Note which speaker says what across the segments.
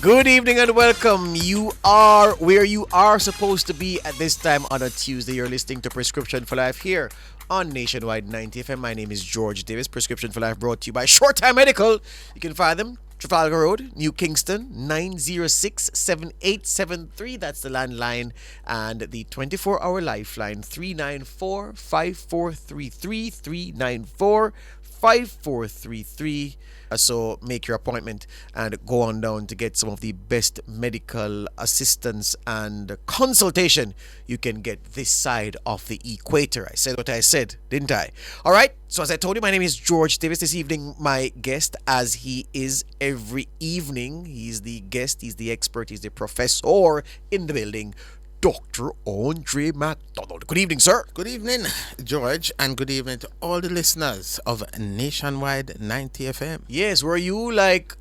Speaker 1: Good evening and welcome. You are where you are supposed to be at this time on a Tuesday. You're listening to Prescription for Life here on Nationwide 90 FM. My name is George Davis. Prescription for Life brought to you by Suretime Medical. You can find them Trafalgar Road, New Kingston, 906-7873. That's the landline. And the 24-hour lifeline, 394-5433, 394-5433. So make your appointment and go on down to get some of the best medical assistance and consultation you can get this side of the equator. I said what I said, didn't I? All right. So as I told you, my name is George Davis. This evening, my guest, as he is every evening, he's the guest, he's the expert, he's the professor in the building, Dr. Andre McDonald. Good evening, sir.
Speaker 2: Good evening, George, and good evening to all the listeners of Nationwide 90 FM.
Speaker 1: Yes, were you like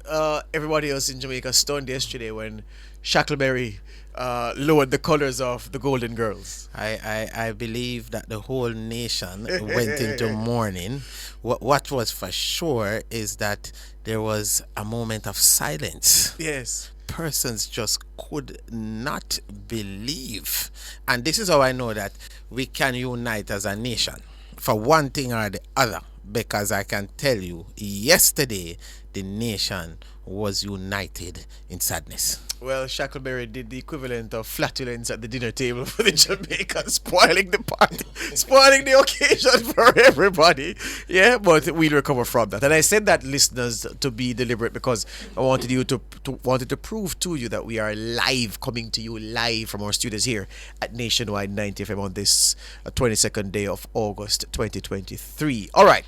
Speaker 1: everybody else in Jamaica stunned yesterday when Shackleberry lowered the colors of the Golden Girls?
Speaker 2: I believe that the whole nation went into mourning. What was for sure is that there was a moment of silence.
Speaker 1: Yes.
Speaker 2: Persons just could not believe. And this is how I know that we can unite as a nation for one thing or the other, because I can tell you, yesterday the nation was united in sadness.
Speaker 1: Well, Shackleberry did the equivalent of flatulence at the dinner table for the Jamaicans, spoiling the party, spoiling the occasion for everybody. Yeah, but we'll recover from that. And I said that, listeners, to be deliberate because I wanted you to prove to you that we are live, coming to you live from our studios here at Nationwide 90 FM on this 22nd day of August 2023. All right.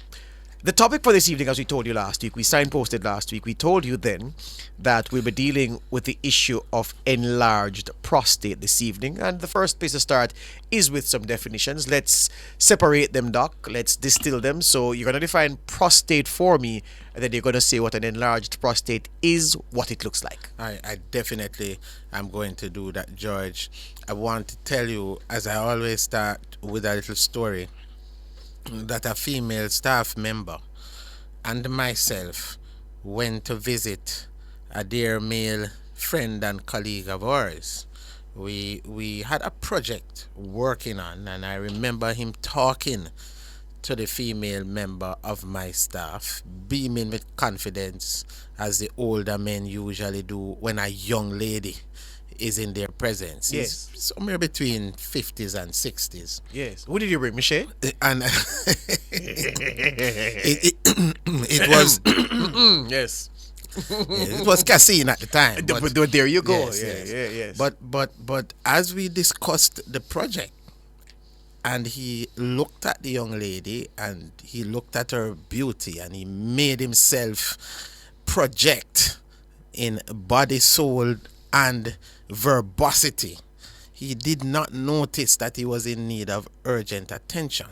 Speaker 1: The topic for this evening, as we told you last week, we signposted last week, we told you then that we'll be dealing with the issue of enlarged prostate this evening. And the first place to start is with some definitions. Let's separate them, Doc. Let's distill them. So you're going to define prostate for me, and then you're going to say what an enlarged prostate is, what it looks like.
Speaker 2: I definitely am going to do that, George. I want to tell you, as I always start with a little story, that a female staff member and myself went to visit a dear male friend and colleague of ours. We had a project working on, and I remember him talking to the female member of my staff, beaming with confidence, as the older men usually do when a young lady is in their presence.
Speaker 1: Yes.
Speaker 2: It's somewhere between 50s and 60s.
Speaker 1: Yes. Who did you bring, Michelle?
Speaker 2: And it was
Speaker 1: Yes.
Speaker 2: it was Cassine at the time.
Speaker 1: But there you go.
Speaker 2: Yes.
Speaker 1: Yes.
Speaker 2: But as we discussed the project, and he looked at the young lady and he looked at her beauty, and he made himself project in body, soul, and verbosity, he did not notice that he was in need of urgent attention.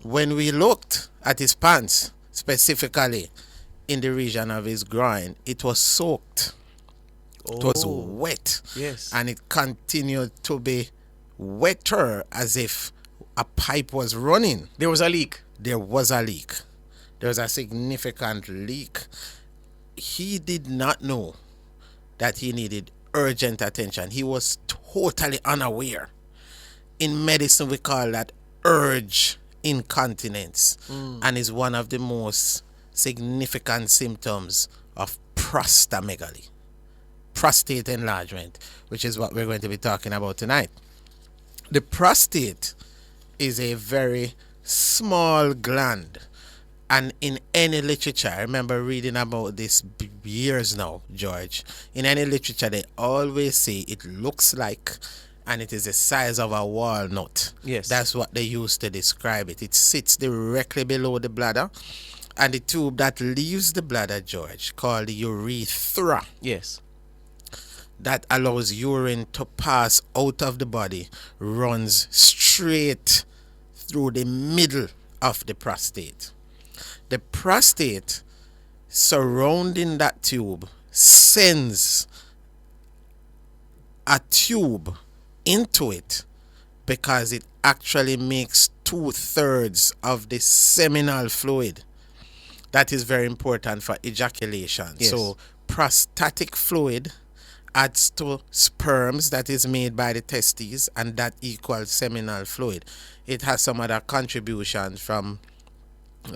Speaker 2: When we looked at his pants, specifically in the region of his groin, it was soaked. It was wet.
Speaker 1: Yes.
Speaker 2: And it continued to be wetter, as if a pipe was running.
Speaker 1: There was a leak.
Speaker 2: There was a leak. There was a significant leak. He did not know that he needed urgent attention. He was totally unaware. In medicine, we call that urge incontinence, and is one of the most significant symptoms of prostamegaly, prostate enlargement, which is what we're going to be talking about tonight. The prostate is a very small gland. And in any literature, I remember reading about this years now, George. In any literature, they always say it looks like, and it is the size of a walnut.
Speaker 1: Yes.
Speaker 2: That's what they use to describe it. It sits directly below the bladder. And the tube that leaves the bladder, George, called the urethra,
Speaker 1: Yes.
Speaker 2: that allows urine to pass out of the body, runs straight through the middle of the prostate. The prostate surrounding that tube sends a tube into it, because it actually makes 2/3 of the seminal fluid. That is very important for ejaculation.
Speaker 1: Yes.
Speaker 2: So prostatic fluid adds to sperms that is made by the testes, and that equals seminal fluid. It has some other contributions from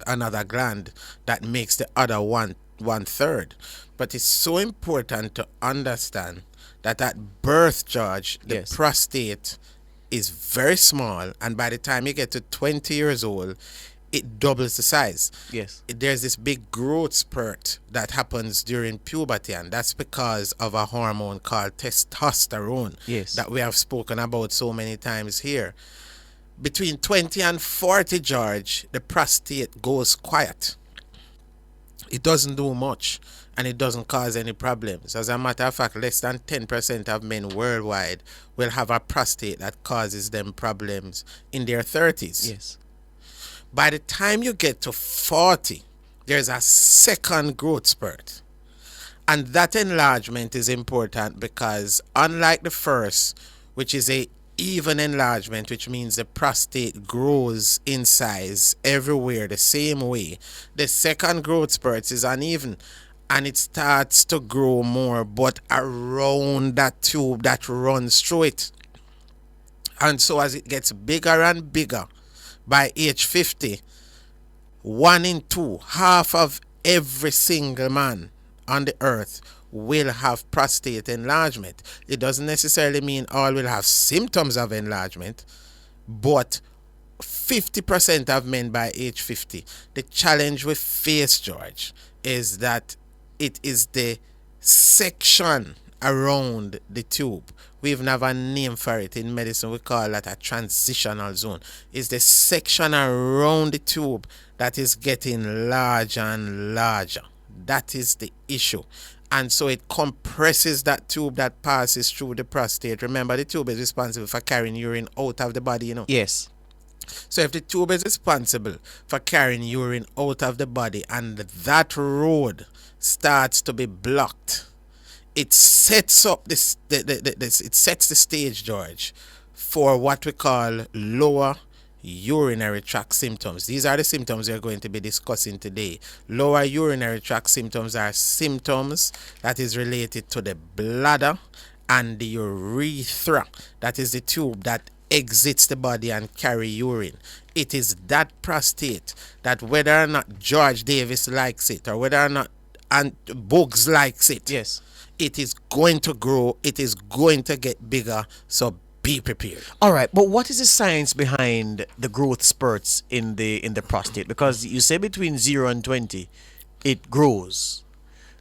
Speaker 2: another gland that makes the other one third. But it's so important to understand that at birth, George, the
Speaker 1: Yes.
Speaker 2: prostate is very small, and by the time you get to 20 years old, it doubles the size.
Speaker 1: Yes.
Speaker 2: There's this big growth spurt that happens during puberty, and that's because of a hormone called testosterone
Speaker 1: Yes.
Speaker 2: that we have spoken about so many times here. Between 20 and 40, George, the prostate goes quiet. It doesn't do much, and it doesn't cause any problems. As a matter of fact, less than 10% of men worldwide will have a prostate that causes them problems in their 30s.
Speaker 1: Yes.
Speaker 2: By the time you get to 40, there's a second growth spurt. And that enlargement is important because, unlike the first, which is a even enlargement, which means the prostate grows in size everywhere the same way, the second growth spurt is uneven, and it starts to grow more but around that tube that runs through it. And so as it gets bigger and bigger, by age 50, 1 in 2, half of every single man on the earth will have prostate enlargement. It doesn't necessarily mean all will have symptoms of enlargement, but 50% of men by age 50. The challenge we face, George, is that it is the section around the tube. We even have a name for it in medicine. We call that a transitional zone. It's the section around the tube that is getting larger and larger. That is the issue. And so it compresses that tube that passes through the prostate. Remember, the tube is responsible for carrying urine out of the body,
Speaker 1: Yes.
Speaker 2: So if the tube is responsible for carrying urine out of the body and that road starts to be blocked, it sets up this, it sets the stage, George, for what we call lower urinary tract symptoms. These are the symptoms we're going to be discussing today. Lower urinary tract symptoms are symptoms that is related to the bladder and the urethra. That is the tube that exits the body and carry urine. It is that prostate that, whether or not George Davis likes it or whether or not Bugs likes it,
Speaker 1: Yes.
Speaker 2: it is going to grow, it is going to get bigger, so be prepared.
Speaker 1: All right, but what is the science behind the growth spurts in the prostate? Because you say between 0 and 20, it grows.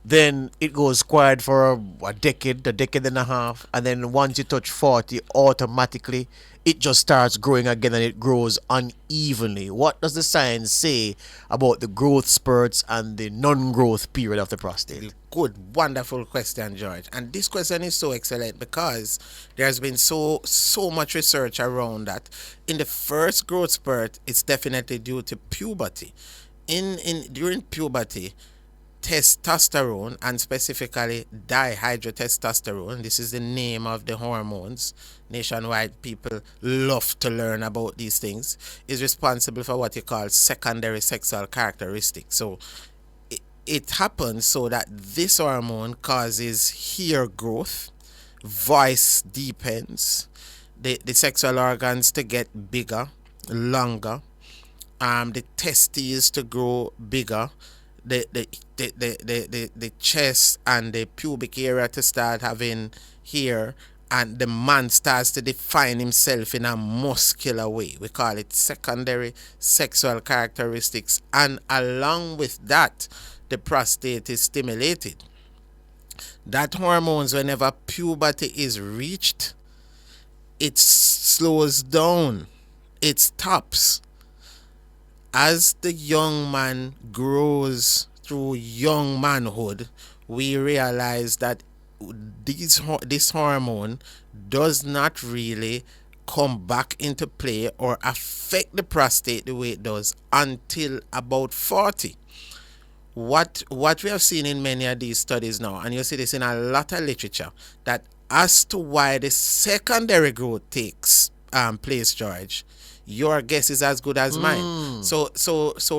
Speaker 1: Then it goes quiet for a decade and a half, and then once you touch 40, automatically it just starts growing again, and it grows unevenly. What does the science say about the growth spurts and the non-growth period of the prostate?
Speaker 2: Good, wonderful question, George. And this question is so excellent because there's been so much research around that. In the first growth spurt, it's definitely due to puberty. During puberty, testosterone, and specifically dihydrotestosterone, this is the name of the hormones. Nationwide, people love to learn about these things, is responsible for what you call secondary sexual characteristics. So it happens so that this hormone causes hair growth, voice deepens, the sexual organs to get bigger, longer, the testes to grow bigger, the chest and the pubic area to start having hair, and the man starts to define himself in a muscular way. We call it secondary sexual characteristics. And along with that, the prostate is stimulated. That hormones, whenever puberty is reached, it slows down, it stops. As the young man grows through young manhood, we realize that this hormone does not really come back into play or affect the prostate the way it does until about 40. What we have seen in many of these studies now, and you see this in a lot of literature, that as to why the secondary growth takes place, George, your guess is as good as mine. So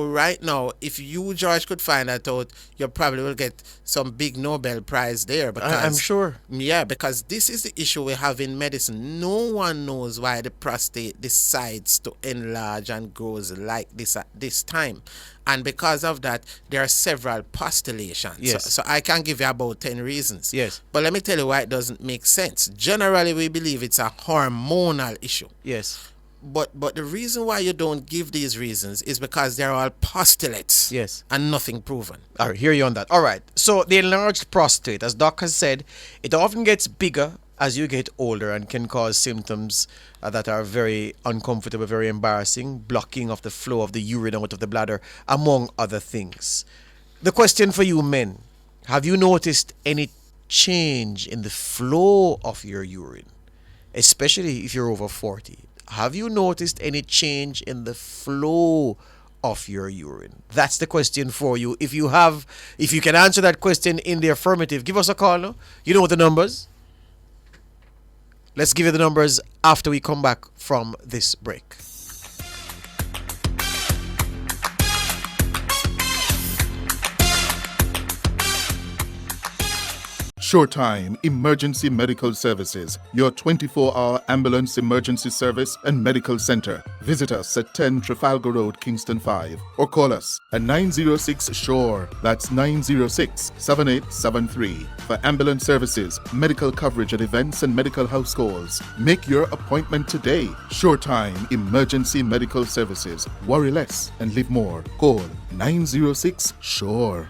Speaker 2: right now, if you, George, could find that out, you probably will get some big Nobel Prize there, because
Speaker 1: I'm sure.
Speaker 2: Yeah, because this is the issue we have in medicine. No one knows why the prostate decides to enlarge and grows like this at this time. And because of that, there are several postulations.
Speaker 1: Yes.
Speaker 2: So I can give you about 10 reasons.
Speaker 1: Yes.
Speaker 2: But let me tell you why it doesn't make sense. Generally, we believe it's a hormonal issue.
Speaker 1: Yes.
Speaker 2: But the reason why you don't give these reasons is because they're all postulates.
Speaker 1: Yes.
Speaker 2: And nothing proven.
Speaker 1: All right, hear you on that. All right. So the enlarged prostate, as Doc has said, it often gets bigger as you get older and can cause symptoms that are very uncomfortable, very embarrassing, blocking of the flow of the urine out of the bladder, among other things. The question for you men, have you noticed any change in the flow of your urine, especially if you're over 40? Have you noticed any change in the flow of your urine? That's the question for you. If you can answer that question in the affirmative, give us a call. No? You know the numbers. Let's give you the numbers after we come back from this break.
Speaker 3: Suretime Emergency Medical Services, your 24-hour ambulance emergency service and medical center. Visit us at 10 Trafalgar Road, Kingston 5, or call us at 906-SHORE. That's 906-7873. For ambulance services, medical coverage at events and medical house calls. Make your appointment today. Suretime Emergency Medical Services. Worry less and live more. Call 906-SHORE.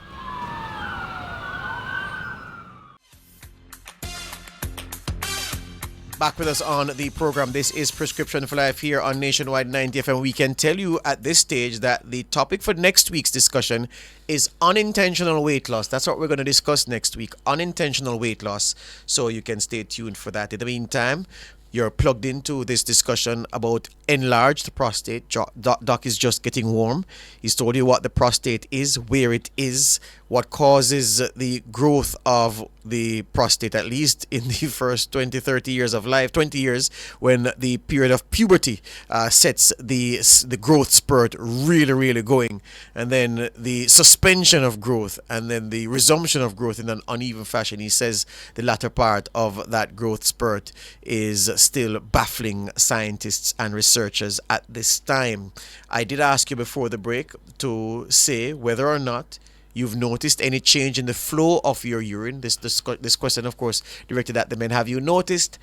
Speaker 1: Back with us on the program. This is Prescription for Life here on Nationwide 90 FM. We can tell you at this stage that the topic for next week's discussion is unintentional weight loss. That's what we're going to discuss next week, unintentional weight loss. So you can stay tuned for that. In the meantime, you're plugged into this discussion about enlarged prostate. Doc is just getting warm. He's told you what the prostate is, where it is, what causes the growth of the prostate, at least in the first 20, 30 years of life, 20 years, when the period of puberty sets the growth spurt really, really going. And then the suspension of growth, and then the resumption of growth in an uneven fashion. He says the latter part of that growth spurt is still baffling scientists and researchers at this time. I did ask you before the break to say whether or not you've noticed any change in the flow of your urine. This question, of course, directed at the men. Have you noticed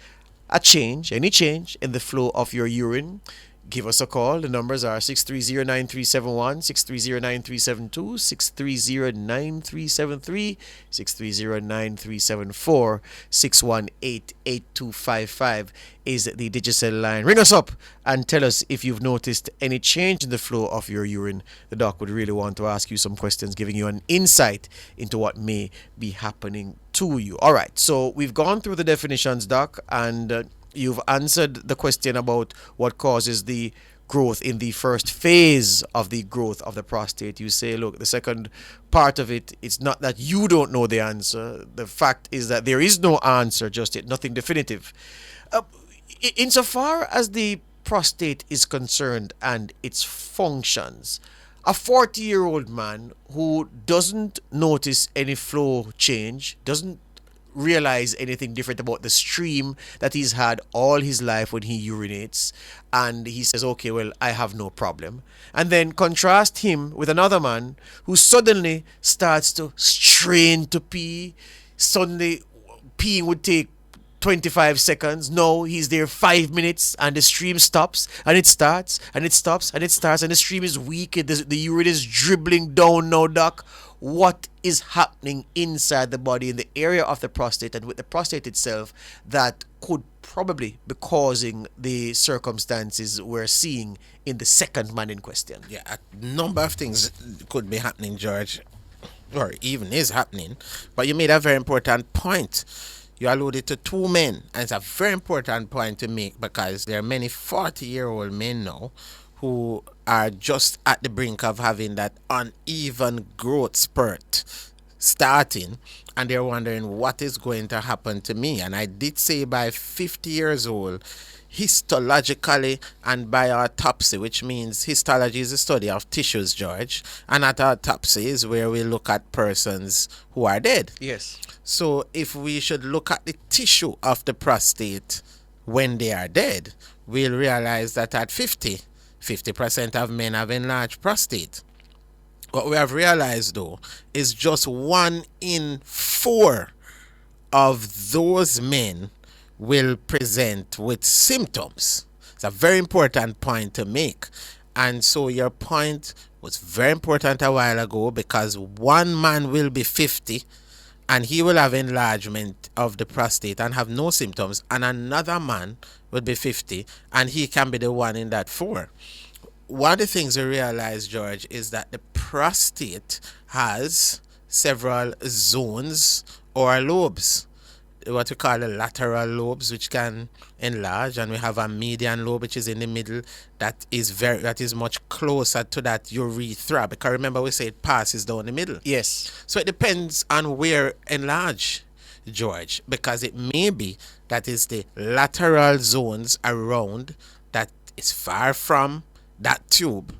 Speaker 1: any change in the flow of your urine? Give us a call. The numbers are 630-9371, 630-9372, 630-9373, 630-9374, 618-8255 is the Digicel line. Ring us up and tell us if you've noticed any change in the flow of your urine. The doc would really want to ask you some questions, giving you an insight into what may be happening to you. All right, so we've gone through the definitions, Doc, and you've answered the question about what causes the growth in the first phase of the growth of the prostate. You say, look, the second part of it, it's not that you don't know the answer. The fact is that there is no answer just yet, nothing definitive. Insofar as the prostate is concerned and its functions, a 40-year-old man who doesn't notice any flow change, doesn't realize anything different about the stream that he's had all his life when he urinates, and he says, okay, well, I have no problem. And then contrast him with another man who suddenly starts to strain to pee. Suddenly peeing would take 25 seconds. No, he's there 5 minutes and the stream stops, and it starts and it stops and it starts, and the stream is weak. The urine is dribbling down now, Doc. What is happening inside the body in the area of the prostate and with the prostate itself that could probably be causing the circumstances we're seeing in the second man in question?
Speaker 2: Yeah, a number of things could be happening, George, or even is happening. But you made a very important point. You alluded to two men, and it's a very important point to make, because there are many 40-year-old men now who are just at the brink of having that uneven growth spurt starting, and they're wondering what is going to happen to me. And I did say by 50 years old, histologically and by autopsy, which means histology is the study of tissues, George, and at autopsy is where we look at persons who are dead.
Speaker 1: Yes.
Speaker 2: So if we should look at the tissue of the prostate when they are dead, we'll realize that at 50% of men have enlarged prostate. What we have realized though is just 1 in 4 of those men will present with symptoms. It's a very important point to make. And so your point was very important a while ago, because one man will be 50 and he will have enlargement of the prostate and have no symptoms, and another man will be 50 and he can be the one in that 4. One of the things we realize, George, is that the prostate has several zones or lobes, what we call the lateral lobes, which can enlarge, and we have a median lobe which is in the middle, that is much closer to that urethra, because remember we say it passes down the middle.
Speaker 1: Yes.
Speaker 2: So it depends on where enlarge, George, because it may be that is the lateral zones around that is far from that tube,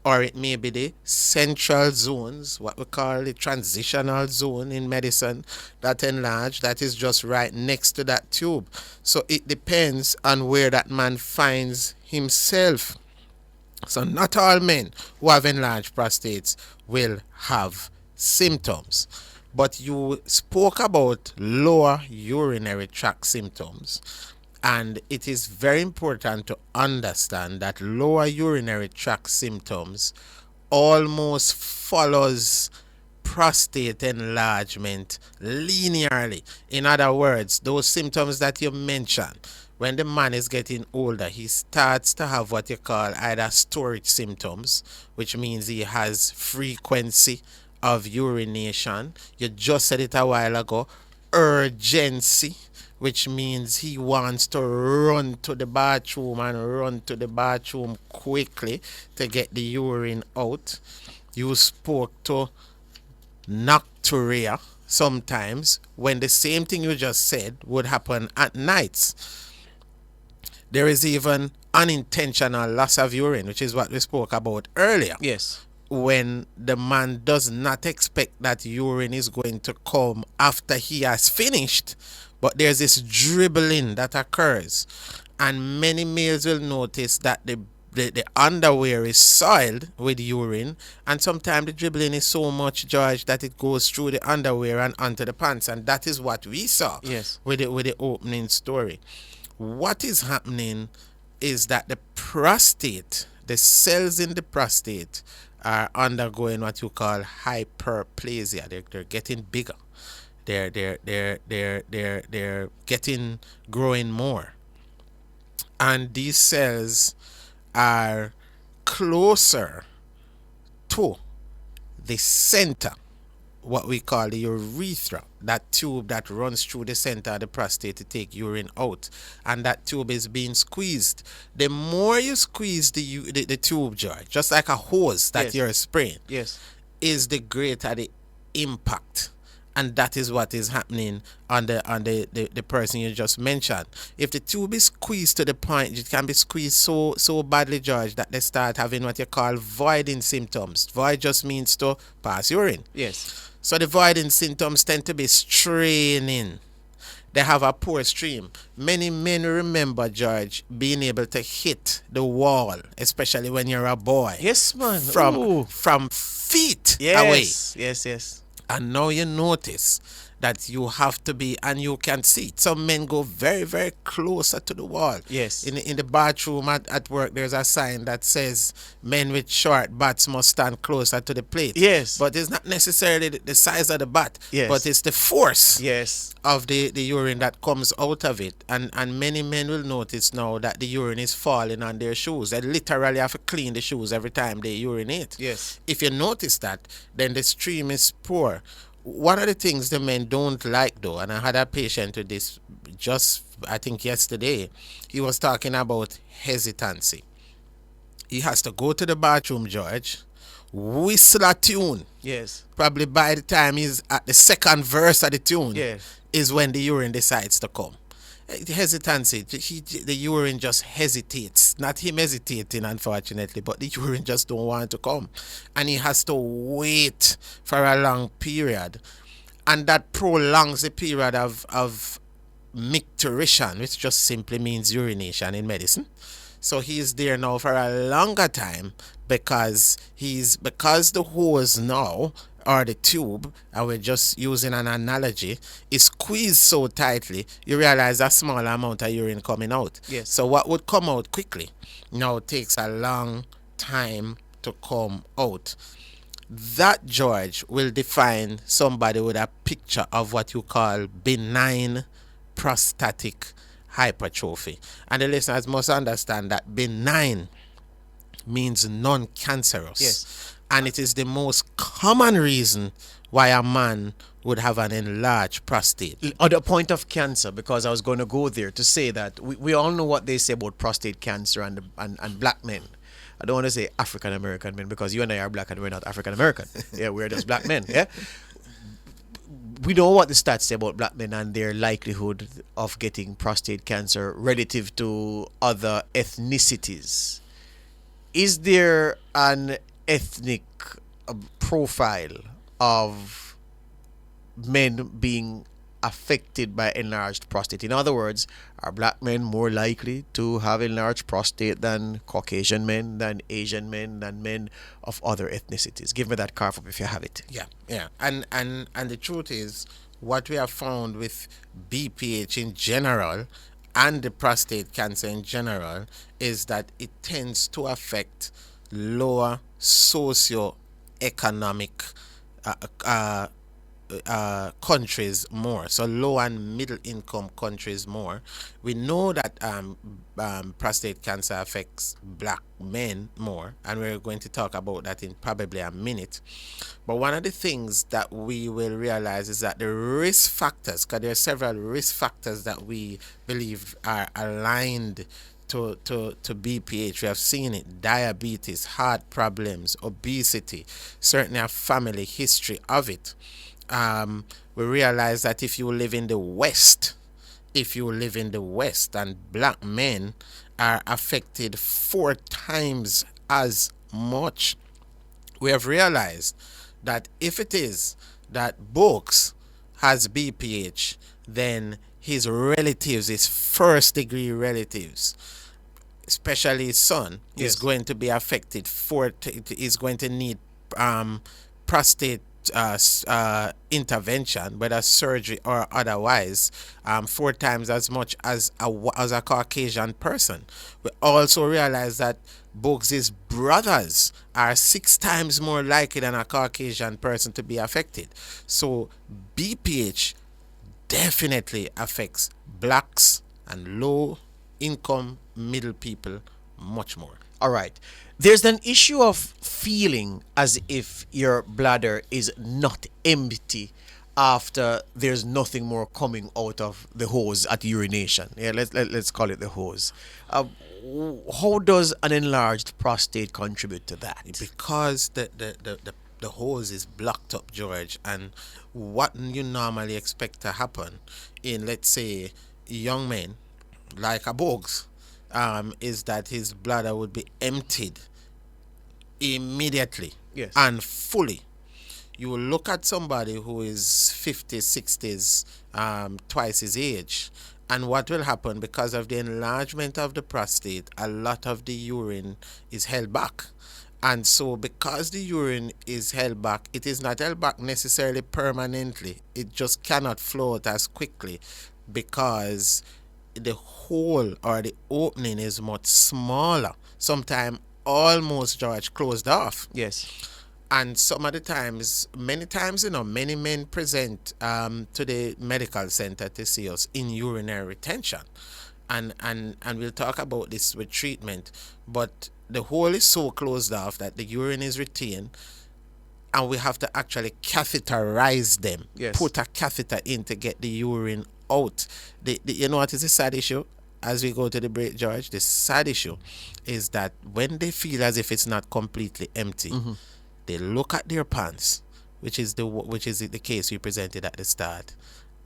Speaker 2: or it may be the central zones, what we call the transitional zone in medicine, that enlarge, that is just right next to that tube. So it depends on where that man finds himself. So not all men who have enlarged prostates will have symptoms. But you spoke about lower urinary tract symptoms. And it is very important to understand that lower urinary tract symptoms almost follows prostate enlargement linearly. In other words, those symptoms that you mentioned, when the man is getting older, he starts to have what you call either storage symptoms, which means he has frequency of urination. You just said it a while ago. Urgency, which means he wants to run to the bathroom quickly to get the urine out. You spoke to nocturia sometimes, when the same thing you just said would happen at nights. There is even unintentional loss of urine, which is what we spoke about earlier.
Speaker 1: Yes.
Speaker 2: When the man does not expect that urine is going to come after he has finished, but there's this dribbling that occurs, and many males will notice that the underwear is soiled with urine, and sometimes the dribbling is so much, George, that it goes through the underwear and onto the pants, and that is what we saw.
Speaker 1: Yes.
Speaker 2: With the opening story. What is happening is that the prostate, the cells in the prostate, are undergoing what you call hyperplasia. They're getting bigger. They're getting growing more, and these cells are closer to the center, what we call the urethra, that tube that runs through the center of the prostate to take urine out, and that tube is being squeezed. The more you squeeze the tube, George, just like a hose that
Speaker 1: Yes.
Speaker 2: you're spraying,
Speaker 1: Yes.
Speaker 2: is the greater the impact. And that is what is happening on the person you just mentioned. If the tube is squeezed to the point, it can be squeezed so badly, George, that they start having what you call voiding symptoms. Void just means to pass urine.
Speaker 1: Yes.
Speaker 2: So the voiding symptoms tend to be straining. They have a poor stream. Many men remember, George, being able to hit the wall, especially when you're a boy.
Speaker 1: Yes, man.
Speaker 2: From feet
Speaker 1: Yes.
Speaker 2: away.
Speaker 1: Yes.
Speaker 2: And now you notice that you have to be, and you can see it. Some men go very, very closer to the wall.
Speaker 1: Yes.
Speaker 2: In the bathroom at work, there's a sign that says men with short butts must stand closer to the plate.
Speaker 1: Yes.
Speaker 2: But it's not necessarily the size of the butt.
Speaker 1: Yes.
Speaker 2: But it's the force
Speaker 1: Yes.
Speaker 2: of the urine that comes out of it. And many men will notice now that the urine is falling on their shoes. They literally have to clean the shoes every time they urinate.
Speaker 1: Yes.
Speaker 2: If you notice that, then the stream is poor. One of the things the men don't like, though, and I had a patient with this just, I think, yesterday, he was talking about hesitancy. He has to go to the bathroom, George, whistle a tune.
Speaker 1: Yes.
Speaker 2: Probably by the time he's at the second verse of the tune,
Speaker 1: Yes.
Speaker 2: is when the urine decides to come. Hesitancy. The urine just hesitates. Not him hesitating, unfortunately, but the urine just don't want to come, and he has to wait for a long period, and that prolongs the period of micturition, which just simply means urination in medicine. So he's there now for a longer time because the hose now, or the tube, and we're just using an analogy, is squeezed so tightly, you realize a small amount of urine coming out.
Speaker 1: Yes.
Speaker 2: So what would come out quickly now takes a long time to come out. That, George, will define somebody with a picture of what you call benign prostatic hypertrophy. And the listeners must understand that benign means non-cancerous.
Speaker 1: Yes.
Speaker 2: And it is the most common reason why a man would have an enlarged prostate.
Speaker 1: On the point of cancer, because I was going to go there to say that we all know what they say about prostate cancer and black men. I don't want to say African American men, because you and I are black and we're not African American. Yeah, we're just black men. Yeah. We know what the stats say about black men and their likelihood of getting prostate cancer relative to other ethnicities. Is there an ethnic profile of men being affected by enlarged prostate? In other words, are black men more likely to have enlarged prostate than Caucasian men, than Asian men, than men of other ethnicities? Give me that carve up if you have it.
Speaker 2: Yeah. And the truth is, what we have found with BPH in general and the prostate cancer in general is that it tends to affect lower socio-economic countries more, so low and middle income countries more. We know that prostate cancer affects black men more, and we're going to talk about that in probably a minute. But one of the things that we will realize is that the risk factors, because there are several risk factors that we believe are aligned to BPH. We have seen it: diabetes, heart problems, obesity, certainly a family history of it. We realize that if you live in the West, and black men are affected 4 times as much. We have realized that if it is that Books has BPH, then his relatives, his first degree relatives, especially his son, is going to be affected. Is going to need prostate intervention, whether surgery or otherwise, 4 times as much as a Caucasian person. We also realize that Bugs's brothers are 6 times more likely than a Caucasian person to be affected. So BPH definitely affects blacks and low income middle people much more.
Speaker 1: All right. There's an issue of feeling as if your bladder is not empty after there's nothing more coming out of the hose at urination. Yeah, let's call it the hose. How does an enlarged prostate contribute to that?
Speaker 2: Because the hose is blocked up, George, and what you normally expect to happen in, let's say, young men like a Bugs, is that his bladder would be emptied immediately and fully. You will look at somebody who is 50s, 60s, twice his age, and what will happen, because of the enlargement of the prostate, a lot of the urine is held back. And so because the urine is held back, it is not held back necessarily permanently. It just cannot flow out as quickly because the hole or the opening is much smaller. Sometimes almost, George, closed off.
Speaker 1: Yes.
Speaker 2: And some of the times, many times, many men present to the medical center to see us in urinary retention. And we'll talk about this with treatment. But the hole is so closed off that the urine is retained, and we have to actually catheterize them.
Speaker 1: Yes.
Speaker 2: Put a catheter in to get the urine out. You know what is the sad issue? As we go to the break, George, the sad issue is that when they feel as if it's not completely empty, they look at their pants, which is the case we presented at the start,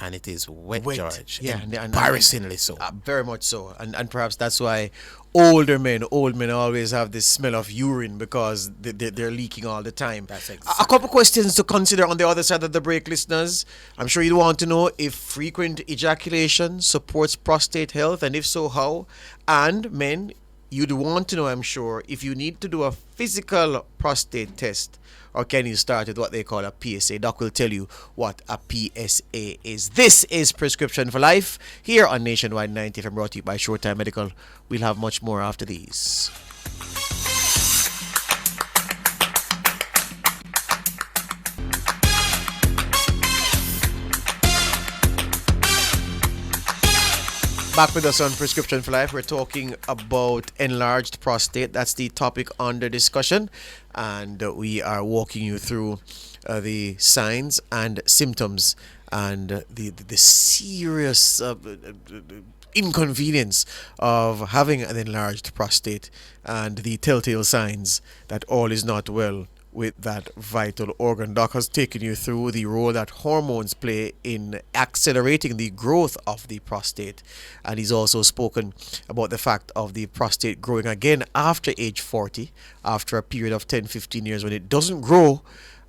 Speaker 2: and it is wet,
Speaker 1: Wet.
Speaker 2: George.
Speaker 1: Yeah,
Speaker 2: Embarrassingly so.
Speaker 1: Very much so, and perhaps that's why old men always have this smell of urine because they're leaking all the time.
Speaker 2: That's
Speaker 1: A
Speaker 2: exactly.
Speaker 1: couple questions to consider on the other side of the break, listeners. I'm sure you want to know if frequent ejaculation supports prostate health, and if so, how. And men, you'd want to know, I'm sure, if you need to do a physical prostate test, or can you start with what they call a PSA? Doc will tell you what a PSA is. This is Prescription for Life here on Nationwide 90 FM, brought to you by Suretime Medical. We'll have much more after these. Back with us on Prescription for Life. We're talking about enlarged prostate. That's the topic under discussion. And we are walking you through the signs and symptoms and the serious inconvenience of having an enlarged prostate and the telltale signs that all is not well with that vital organ. Doc has taken you through the role that hormones play in accelerating the growth of the prostate, and he's also spoken about the fact of the prostate growing again after age 40, after a period of 10-15 years when it doesn't grow.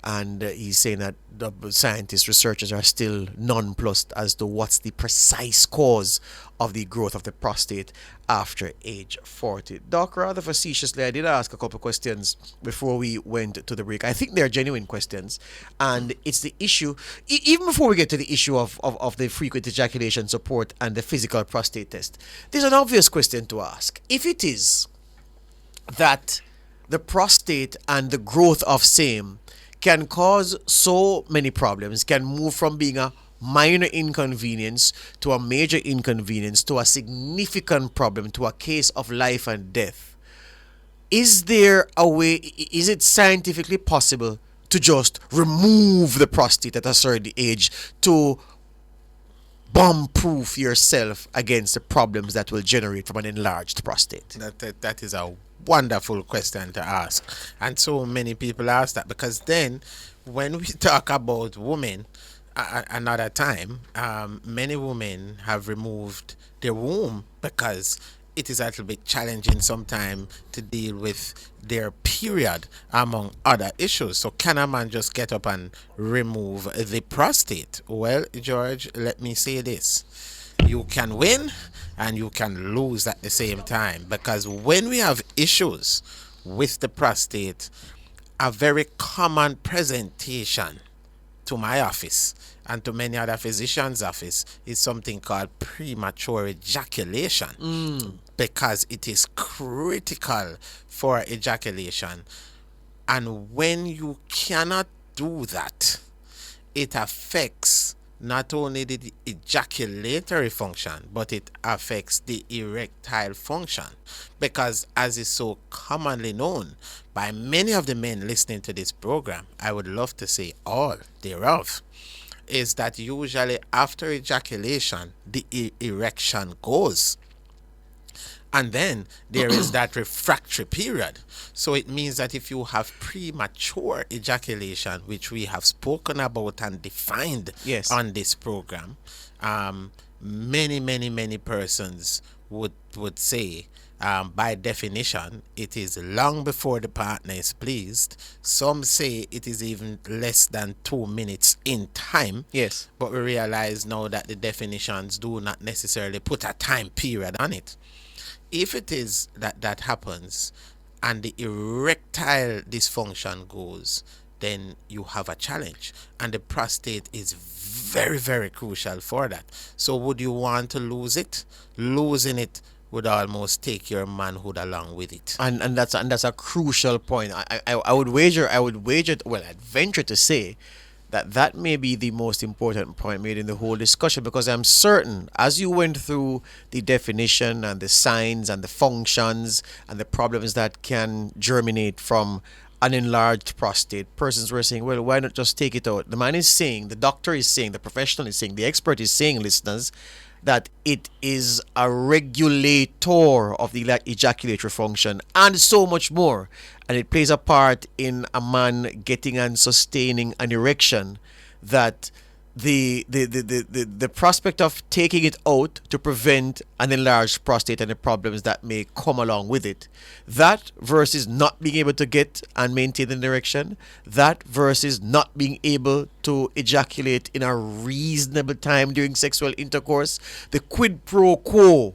Speaker 1: And he's saying that the scientists, researchers are still nonplussed as to what's the precise cause of the growth of the prostate after age 40. Doc, rather facetiously, I did ask a couple of questions before we went to the break. I think they're genuine questions. And it's the issue, even before we get to the issue of the frequent ejaculation support and the physical prostate test, there's an obvious question to ask. If it is that the prostate and the growth of same can cause so many problems, can move from being a minor inconvenience to a major inconvenience to a significant problem to a case of life and death, is there a way, is it scientifically possible to just remove the prostate at a certain age to bomb-proof yourself against the problems that will generate from an enlarged prostate?
Speaker 2: That is a wonderful question to ask, and so many people ask that, because then when we talk about women, another time, many women have removed their womb because it is a little bit challenging sometimes to deal with their period, among other issues. So can a man just get up and remove the prostate? Well, George, let me say this. You can win and you can lose at the same time, because when we have issues with the prostate, a very common presentation to my office and to many other physicians' office is something called premature ejaculation, because it is critical for ejaculation. And when you cannot do that, it affects not only the ejaculatory function, but it affects the erectile function. Because as is so commonly known by many of the men listening to this program, I would love to say all thereof, is that usually after ejaculation, the erection goes. And then there is that refractory period. So it means that if you have premature ejaculation, which we have spoken about and defined on this program, many persons would say, by definition, it is long before the partner is pleased. Some say it is even less than 2 minutes in time.
Speaker 1: Yes.
Speaker 2: But we realize now that the definitions do not necessarily put a time period on it. If it is that happens and the erectile dysfunction goes, then you have a challenge. And the prostate is very crucial for that. So would you want to lose it? Losing it would almost take your manhood along with it.
Speaker 1: And that's a crucial point. I would wager, well, I'd venture to say that may be the most important point made in the whole discussion, because I'm certain as you went through the definition and the signs and the functions and the problems that can germinate from an enlarged prostate, persons were saying, well, why not just take it out? The man is saying, the doctor is saying, the professional is saying, the expert is saying, listeners, that it is a regulator of the ejaculatory function and so much more. And it plays a part in a man getting and sustaining an erection that the prospect of taking it out to prevent an enlarged prostate and the problems that may come along with it, that versus not being able to get and maintain an erection, that versus not being able to ejaculate in a reasonable time during sexual intercourse, the quid pro quo.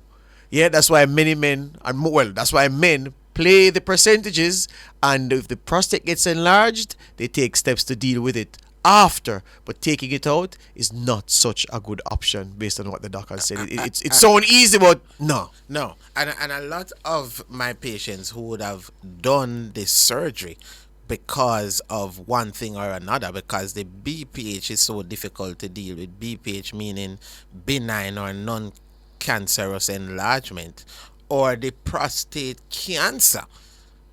Speaker 1: Yeah, that's why many men, and well, that's why men play the percentages, and if the prostate gets enlarged, they take steps to deal with it after. But taking it out is not such a good option based on what the doctor said. It's so easy, but no.
Speaker 2: No, and a lot of my patients who would have done this surgery because of one thing or another, because the BPH is so difficult to deal with. BPH meaning benign or non-cancerous enlargement, or the prostate cancer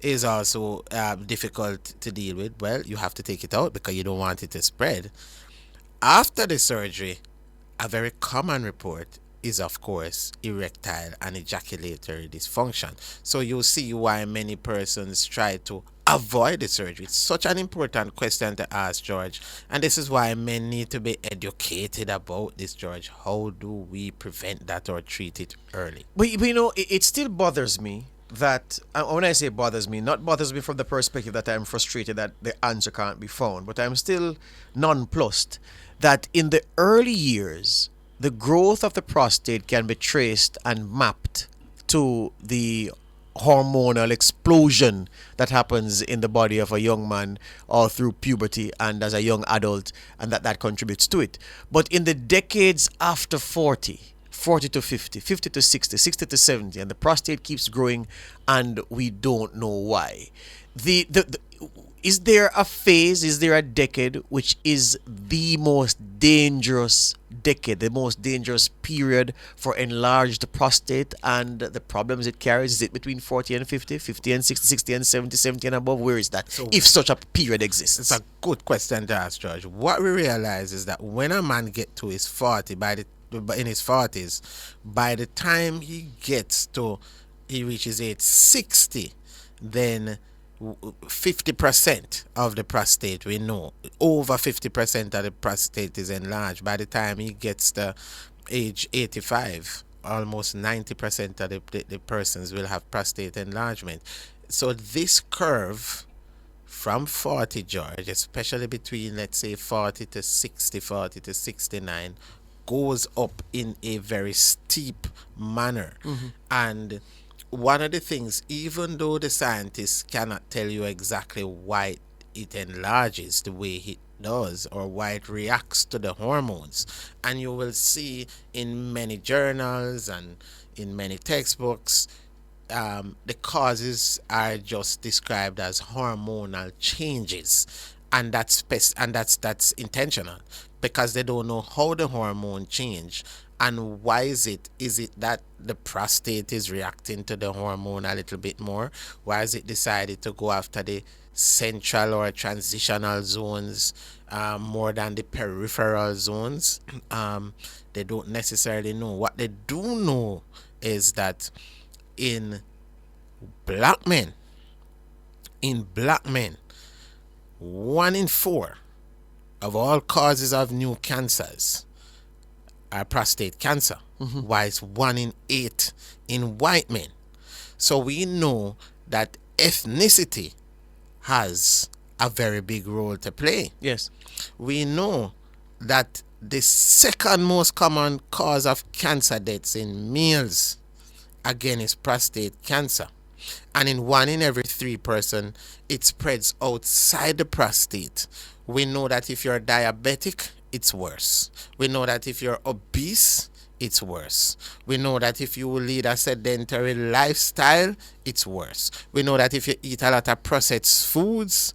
Speaker 2: is also difficult to deal with. Well, you have to take it out because you don't want it to spread. After the surgery, a very common report is, of course, erectile and ejaculatory dysfunction. So you'll see why many persons try to avoid the surgery. It's such an important question to ask, George. And this is why men need to be educated about this, George. How do we prevent that or treat it early?
Speaker 1: But you know, it still bothers me that, when I say bothers me, not bothers me from the perspective that I'm frustrated that the answer can't be found, but I'm still nonplussed that in the early years, the growth of the prostate can be traced and mapped to the hormonal explosion that happens in the body of a young man or through puberty and as a young adult, and that contributes to it. But in the decades after 40 to 50, 50 to 60, 60 to 70, and the prostate keeps growing and we don't know why. Is there a phase, is there a decade which is the most dangerous decade, the most dangerous period for enlarged prostate and the problems it carries? Is it between 40 and 50, 50 and 60, 60 and 70, 70 and above? Where is that, if such a period exists?
Speaker 2: It's a good question to ask, George. What we realize is that when a man gets to his 40, in his 40s, by the time he reaches age 60, then 50% of the prostate, we know, over 50% of the prostate is enlarged. By the time he gets to age 85, almost 90% of the persons will have prostate enlargement. So this curve from 40, George, especially between, let's say, 40 to 60, 40 to 69, goes up in a very steep manner. And one of the things, even though the scientists cannot tell you exactly why it enlarges the way it does or why it reacts to the hormones, and you will see in many journals and in many textbooks, the causes are just described as hormonal changes, and that's intentional, because they don't know how the hormone change. And why is it that the prostate is reacting to the hormone a little bit more? Why is it decided to go after the central or transitional zones more than the peripheral zones? They don't necessarily know. What they do know is that in black men, 1 in 4 of all causes of new cancers are prostate cancer, while it's 1 in 8 in white men. So we know that ethnicity has a very big role to play.
Speaker 1: Yes.
Speaker 2: We know that the second most common cause of cancer deaths in males, again, is prostate cancer. And in 1 in every 3 person, it spreads outside the prostate. We know that if you're diabetic, it's worse. We know that if you're obese, it's worse. We know that if you lead a sedentary lifestyle, it's worse. We know that if you eat a lot of processed foods,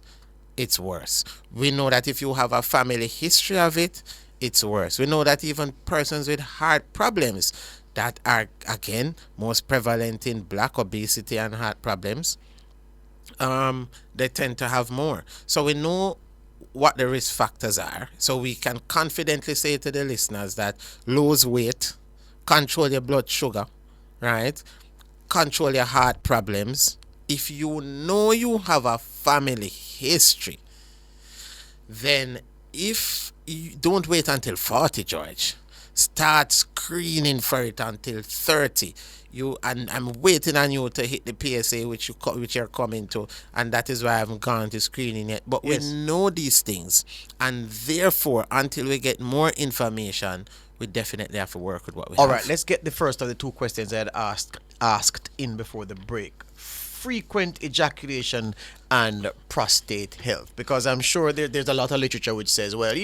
Speaker 2: it's worse. We know that if you have a family history of it, it's worse. We know that even persons with heart problems that are, again, most prevalent in black, obesity and heart problems, they tend to have more. So we know what the risk factors are, so we can confidently say to the listeners that lose weight, control your blood sugar, right? Control your heart problems. If you know you have a family history, then if You don't wait until 40, George. Start screening for it until 30. You and I'm waiting on you to hit the PSA which you're coming to, and that is why I haven't gone to screening yet. But we
Speaker 1: Yes.
Speaker 2: know these things, and therefore, until we get more information, we definitely have to work with what we
Speaker 1: All
Speaker 2: have.
Speaker 1: right, let's get the first of the two questions I had asked in before the break. Frequent ejaculation and prostate health, because I'm sure there's a lot of literature which says, well,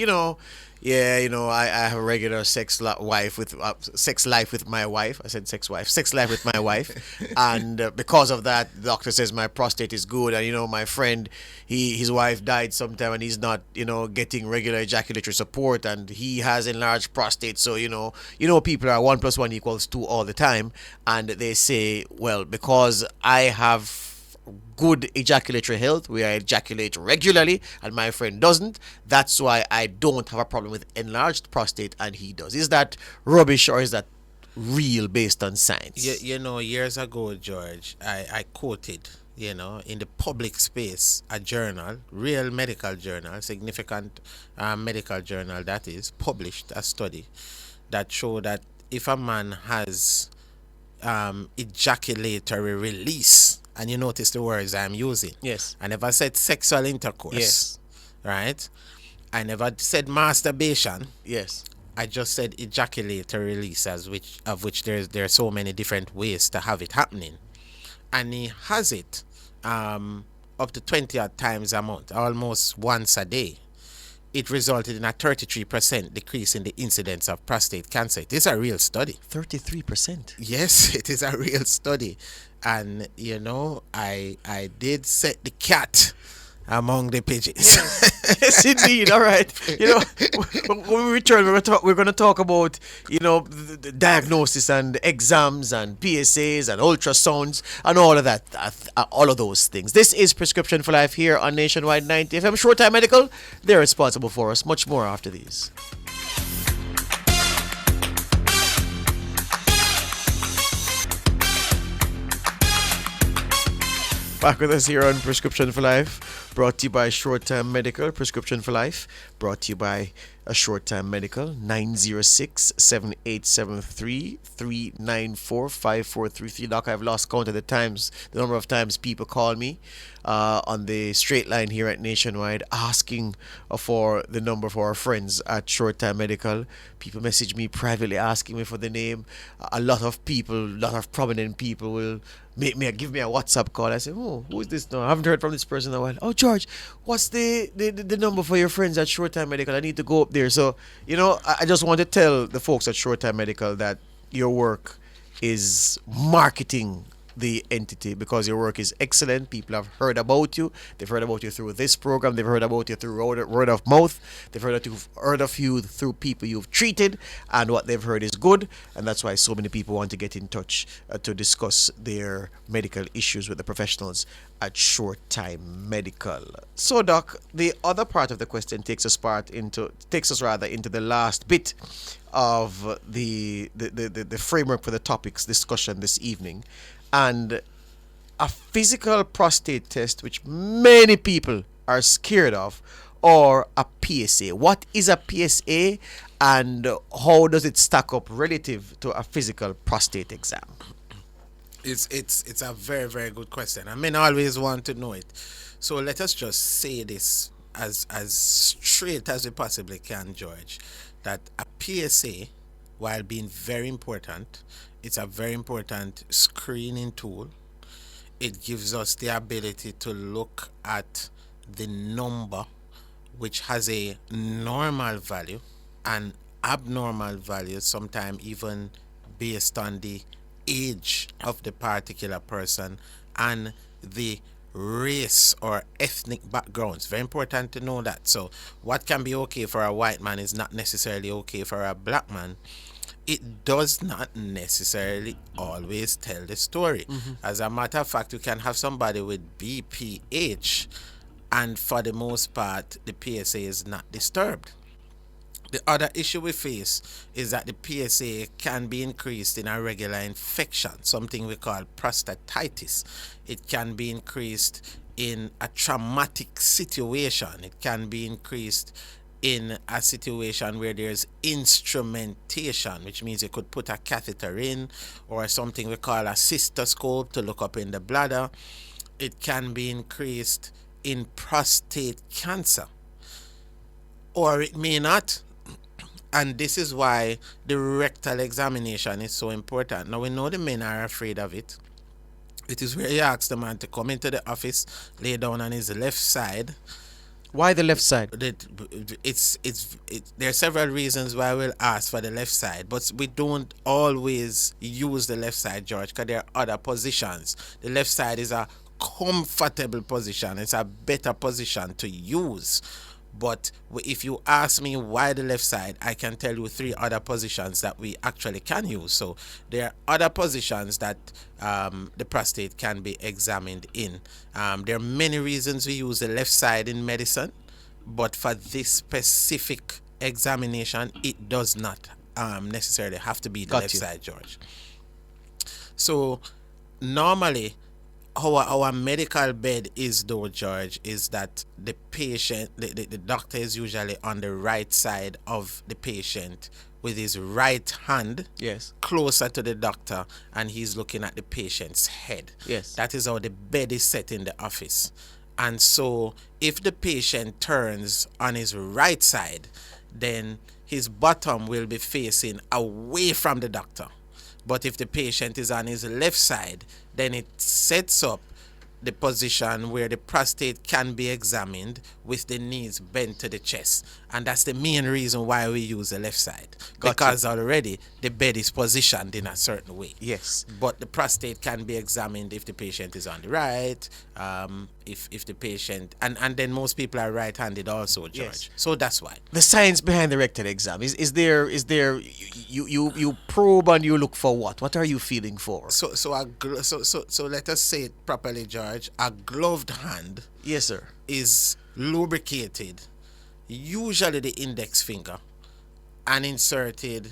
Speaker 1: yeah, I have a regular sex life with my wife. I said sex life with my wife, and because of that, the doctor says my prostate is good. And my friend, his wife died sometime, and he's not getting regular ejaculatory support, and he has enlarged prostate. So people are 1 + 1 = 2 all the time, and they say, well, because I have good ejaculatory health, where I ejaculate regularly and my friend doesn't, that's why I don't have a problem with enlarged prostate and he does. Is that rubbish, or is that real based on science?
Speaker 2: Years ago, George, I quoted, in the public space, a journal, real medical journal, significant medical journal, that is, published a study that showed that if a man has ejaculatory release, and you notice the words I'm using.
Speaker 1: Yes.
Speaker 2: I never said sexual intercourse.
Speaker 1: Yes.
Speaker 2: Right? I never said masturbation.
Speaker 1: Yes.
Speaker 2: I just said ejaculatory release, of which there are so many different ways to have it happening. And he has it up to 20 odd times a month, almost once a day. It resulted in a 33% decrease in the incidence of prostate cancer. It is a real study.
Speaker 1: 33%.
Speaker 2: Yes, it is a real study. And, I did set the cat among the pigeons.
Speaker 1: Yes, indeed. All right. When we return, we're going to talk about the diagnosis and exams and PSAs and ultrasounds and all of that, all of those things. This is Prescription for Life here on Nationwide 90 FM. Suretime Medical, they're responsible for us. Much more after these. Back with us here on Prescription for Life, brought to you by Suretime Medical. Prescription for Life, brought to you by a Suretime Medical. 906-7873-394-5433. Doc, I've lost count of the number of times people call me on the straight line here at Nationwide, asking for the number for our friends at Suretime Medical. People message me privately asking me for the name. A lot of prominent people will give me a WhatsApp call. I say, oh, who is this now? I haven't heard from this person in a while. Oh, George, what's the number for your friends at Suretime Medical? I need to go up there. So, I just want to tell the folks at Suretime Medical that your work is marketing the entity, because your work is excellent. People have heard about you. They've heard about you through this program. They've heard about you through word of mouth. They've heard of you through people you've treated, and what they've heard is good. And that's why so many people want to get in touch to discuss their medical issues with the professionals at Suretime Medical. So, Doc, the other part of the question takes us into the last bit of the framework for the topics discussion this evening. And a physical prostate test, which many people are scared of, or a PSA. What is a PSA, and how does it stack up relative to a physical prostate exam?
Speaker 2: It's a very, very good question. I mean, I always want to know it. So let us just say this as straight as we possibly can, George, that a PSA, while being very important, it's a very important screening tool. It gives us the ability to look at the number, which has a normal value and abnormal value, sometimes even based on the age of the particular person and the race or ethnic backgrounds. Very important to know that. So what can be okay for a white man is not necessarily okay for a black man. It does not necessarily always tell the story. As a matter of fact, you can have somebody with BPH, and for the most part, the PSA is not disturbed. The other issue we face is that the PSA can be increased in a regular infection, something we call prostatitis. It can be increased in a traumatic situation. It can be increased in a situation where there's instrumentation, which means you could put a catheter in or something we call a cystoscope to look up in the bladder. It can be increased in prostate cancer, or it may not. And this is why the rectal examination is so important. Now, we know the men are afraid of it. It is where you ask the man to come into the office, lay down on his left side.
Speaker 1: Why the left side?
Speaker 2: There are several reasons why we'll ask for the left side, but we don't always use the left side, George, because there are other positions. The left side is a comfortable position. It's a better position to use. But if you ask me why the left side, I can tell you 3 other positions that we actually can use. So there are other positions that the prostate can be examined in. There are many reasons we use the left side in medicine, but for this specific examination, it does not necessarily have to be the left side, George. So normally, how our medical bed is, though, George, is that the patient, the doctor is usually on the right side of the patient with his right hand closer to the doctor, and he's looking at the patient's head.
Speaker 1: Yes.
Speaker 2: That is how the bed is set in the office. And so if the patient turns on his right side, then his bottom will be facing away from the doctor. But if the patient is on his left side, then it sets up the position where the prostate can be examined with the knees bent to the chest. And that's the main reason why we use the left side. Because already the bed is positioned in a certain way.
Speaker 1: Yes.
Speaker 2: But the prostate can be examined if the patient is on the right, if the patient, and then most people are right-handed also, George.
Speaker 1: Yes.
Speaker 2: So that's why.
Speaker 1: The science behind the rectal exam is there you probe and you look for what? What are you feeling for?
Speaker 2: So let us say it properly, George. A gloved hand,
Speaker 1: Yes, sir.
Speaker 2: is lubricated, usually the index finger, and inserted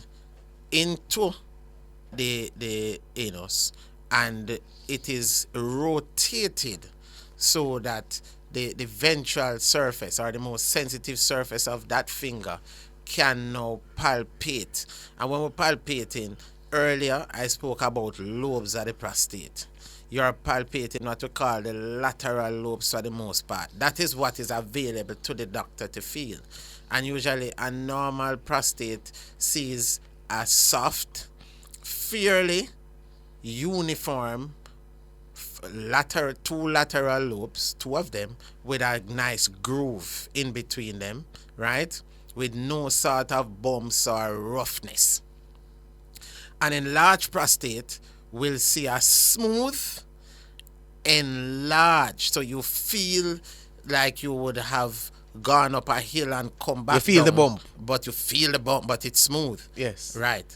Speaker 2: into the anus, and it is rotated so that the ventral surface, or the most sensitive surface of that finger, can now palpate. And when we're palpating, earlier I spoke about lobes of the prostate. You're palpating what we call the lateral lobes for the most part. That is what is available to the doctor to feel. And usually a normal prostate sees a soft, fairly uniform two lateral lobes, 2 of them, with a nice groove in between them, right? With no sort of bumps or roughness. An enlarged prostate will see a smooth, enlarged, so you feel like you would have gone up a hill and come back.
Speaker 1: You feel the
Speaker 2: down,
Speaker 1: bump.
Speaker 2: but you feel the bump, but it's smooth.
Speaker 1: Yes.
Speaker 2: Right.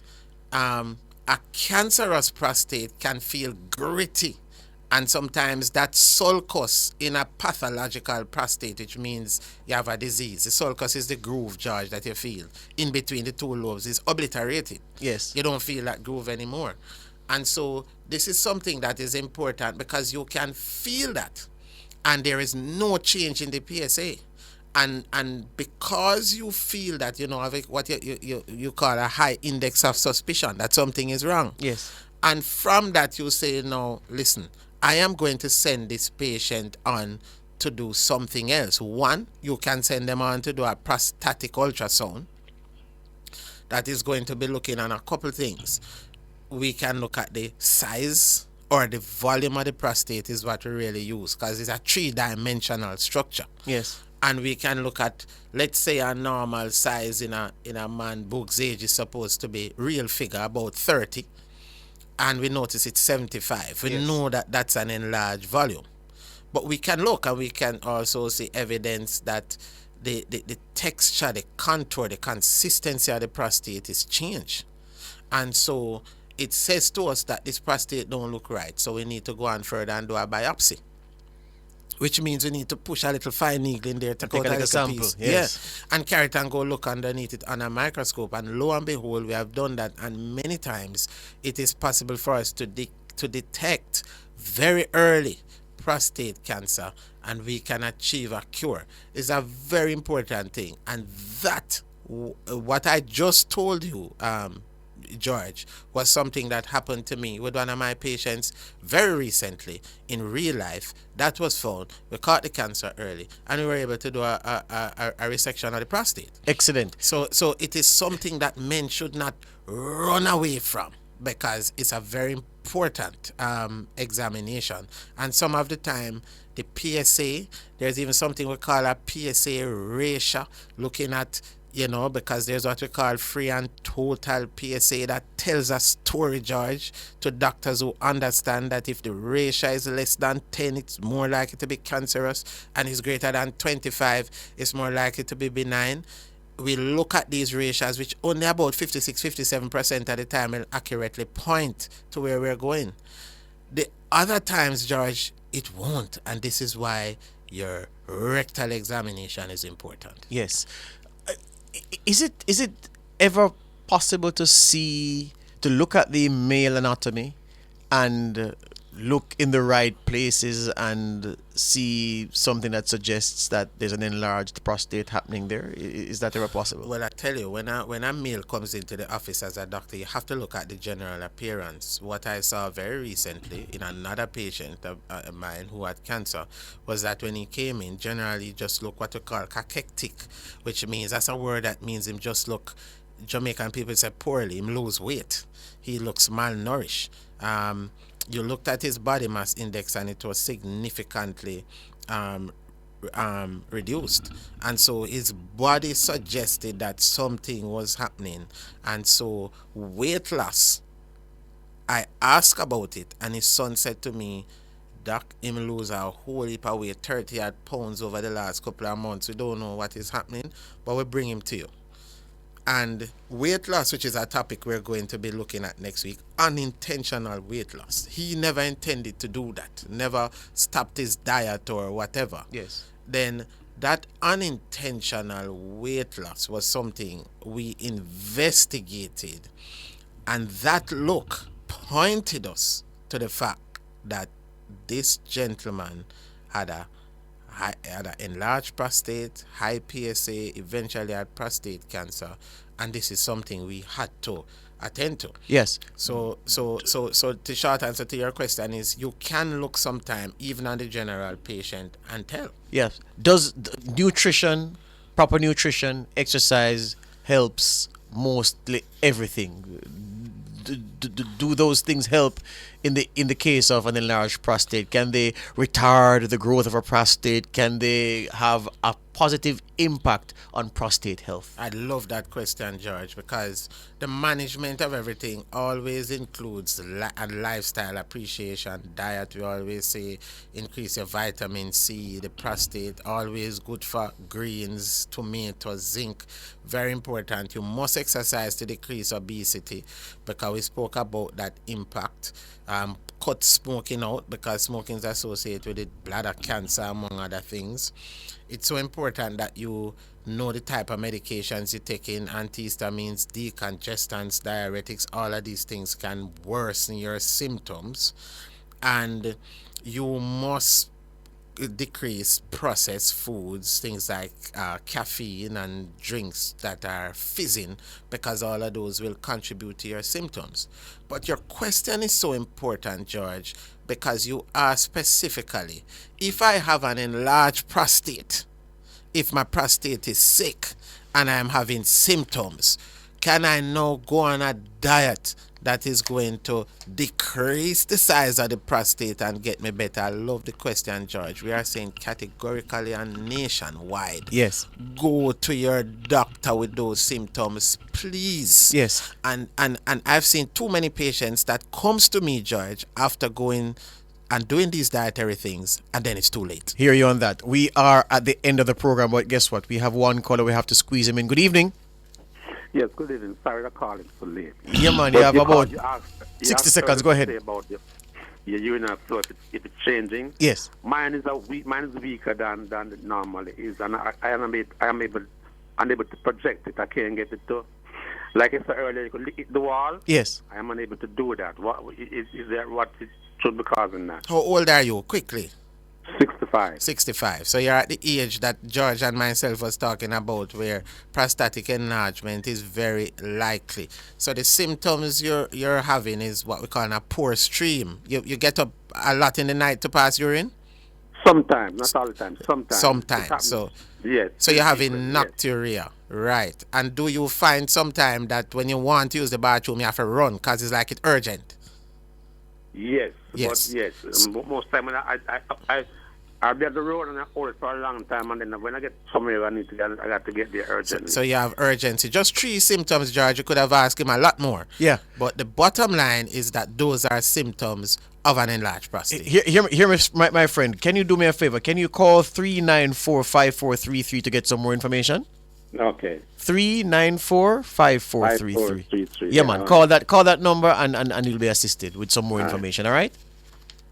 Speaker 2: A cancerous prostate can feel gritty, and sometimes that sulcus in a pathological prostate, which means you have a disease. The sulcus is the groove, George, that you feel in between the 2 lobes. Is obliterated.
Speaker 1: Yes.
Speaker 2: You don't feel that groove anymore. And so this is something that is important, because you can feel that, and there is no change in the PSA. And because you feel that, you know, what you call a high index of suspicion that something is wrong.
Speaker 1: Yes.
Speaker 2: And from that you say, no, listen, I am going to send this patient on to do something else. One, you can send them on to do a prostatic ultrasound. That is going to be looking on a couple things. We can look at the size or the volume of the prostate is what we really use, because it's a 3-dimensional structure.
Speaker 1: Yes.
Speaker 2: And we can look at, let's say, a normal size in a man book's age is supposed to be real figure about 30, and we notice it's 75. We know that that's an enlarged volume. But we can look, and we can also see evidence that the texture, the contour, the consistency of the prostate is changed. And so it says to us that this prostate don't look right, so we need to go on further and do a biopsy. Which means we need to push a little fine needle in there to
Speaker 1: take
Speaker 2: cut
Speaker 1: a little sample.
Speaker 2: piece.
Speaker 1: Yes.
Speaker 2: Yeah. And carry it and go look underneath it on a microscope. And lo and behold, we have done that. And many times it is possible for us to detect very early prostate cancer and we can achieve a cure is a very important thing. And that, what I just told you, George, was something that happened to me with one of my patients very recently in real life. That was found. We caught the cancer early, and we were able to do a resection of the prostate.
Speaker 1: Excellent.
Speaker 2: So it is something that men should not run away from, because it's a very important examination. And some of the time, the PSA, there's even something we call a PSA ratio, looking at, because there's what we call free and total PSA that tells a story, George, to doctors who understand that if the ratio is less than 10, it's more likely to be cancerous, and is greater than 25, it's more likely to be benign. We look at these ratios, which only about 56-57% of the time will accurately point to where we're going. The other times, George, it won't, and this is why your rectal examination is important.
Speaker 1: Yes. Is it ever possible to look at the male anatomy and look in the right places and see something that suggests that there's an enlarged prostate happening there? Is that ever possible?
Speaker 2: Well, I tell you, when a male comes into the office as a doctor, you have to look at the general appearance. What I saw very recently in another patient of mine who had cancer was that when he came in, generally he just looked what we call cachectic, which means, that's a word that means him just look, Jamaican people say poorly, him lose weight. He looks malnourished. You looked at his body mass index and it was significantly reduced, and so his body suggested that something was happening. And so weight loss, I asked about it, and his son said to me, Doc, him lose a whole heap of weight, 30 odd pounds over the last couple of months. We don't know what is happening, but we bring him to you. And weight loss, which is a topic we're going to be looking at next week, unintentional weight loss. He never intended to do that, never stopped his diet or whatever.
Speaker 1: Yes.
Speaker 2: Then that unintentional weight loss was something we investigated, and that look pointed us to the fact that this gentleman had an enlarged prostate, high PSA, eventually had prostate cancer, and this is something we had to attend to.
Speaker 1: Yes.
Speaker 2: So the short answer to your question is, you can look sometime even on the general patient and tell.
Speaker 1: Yes. Does nutrition, proper nutrition, exercise helps mostly everything? Do those things help in the case of an enlarged prostate? Can they retard the growth of a prostate? Can they have a positive impact on prostate health?
Speaker 2: I love that question, George, because the management of everything always includes a lifestyle appreciation. Diet, we always say, increase your vitamin C. The prostate, always good for greens, tomatoes, zinc. Very important. You must exercise to decrease obesity, because we spoke about that impact. Cut smoking out, because smoking is associated with bladder cancer, among other things. It's so important that you know the type of medications you're taking. Antihistamines, decongestants, diuretics, all of these things can worsen your symptoms. And you must decrease processed foods, things like caffeine and drinks that are fizzing, because all of those will contribute to your symptoms. But your question is so important, George, because you ask specifically, if I have an enlarged prostate, if my prostate is sick and I'm having symptoms, can I now go on a diet that is going to decrease the size of the prostate and get me better? I love the question, George. We are saying categorically and nationwide.
Speaker 1: Yes.
Speaker 2: Go to your doctor with those symptoms, please.
Speaker 1: Yes.
Speaker 2: And I've seen too many patients that comes to me, George, after going and doing these dietary things, and then it's too late.
Speaker 1: Hear you on that. We are at the end of the program, but guess what? We have one caller. We have to squeeze him in. Good evening.
Speaker 4: Yes, good evening. Sorry to call it so late.
Speaker 1: Yeah, man. You have about
Speaker 4: you
Speaker 1: 60 seconds. Go ahead.
Speaker 4: Say about your urinary flow, if it's changing.
Speaker 1: Yes.
Speaker 4: Mine is weaker than it normally is, and I am unable to project it. I can't get it to, like I said earlier, you could hit the wall.
Speaker 1: Yes.
Speaker 4: I am unable to do that. What is there? What it should be causing that?
Speaker 2: How old are you? Quickly.
Speaker 4: 65. 65.
Speaker 2: 65. So you're at the age that George and myself was talking about, where prostatic enlargement is very likely. So the symptoms you're having is what we call a poor stream. You get up a lot in the night to pass urine?
Speaker 4: Sometimes, not all the time. Sometimes.
Speaker 2: Sometimes. So
Speaker 4: yes.
Speaker 2: so you're having nocturia, right? And do you find sometime that when you want to use the bathroom, you have to run because it's like it's urgent?
Speaker 4: Yes.
Speaker 2: Yes.
Speaker 4: But yes, most time when I'll be at the road and I hold it for a long time, and then when I get somewhere I got to get there urgently.
Speaker 2: So you have urgency. Just 3 symptoms, George. You could have asked him a lot more.
Speaker 1: Yeah.
Speaker 2: But the bottom line is that those are symptoms of an enlarged prostate.
Speaker 1: Hear me, my friend. Can you do me a favor? Can you call 394-5433 to get some more information?
Speaker 4: Okay.
Speaker 1: 394-5433.
Speaker 4: 5433.
Speaker 1: Yeah, man. Call that number and you'll be assisted with some more information. All right.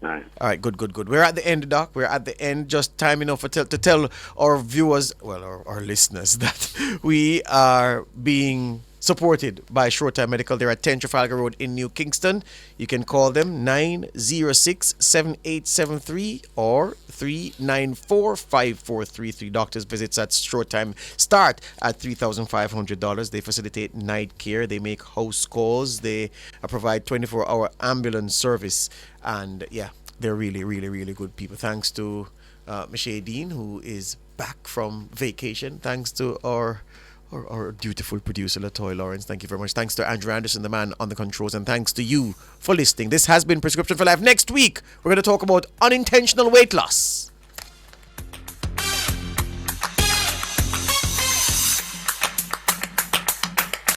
Speaker 4: All right.
Speaker 1: All right, good. We're at the end, Doc. We're at the end. Just time enough to tell our viewers, well, our listeners, that we are being supported by Suretime Medical. They're at 10 Trafalgar Road in New Kingston. You can call them 906-7873 or 394-5433. Doctors' visits at Suretime start at $3,500. They facilitate night care. They make house calls. They provide 24-hour ambulance service. And yeah, they're really, really, really good people. Thanks to Michelle Dean, who is back from vacation. Thanks to our dutiful producer, Latoya Lawrence. Thank you very much. Thanks to Andrew Anderson, the man on the controls, and thanks to you for listening. This has been Prescription for Life. Next week, we're going to talk about unintentional weight loss.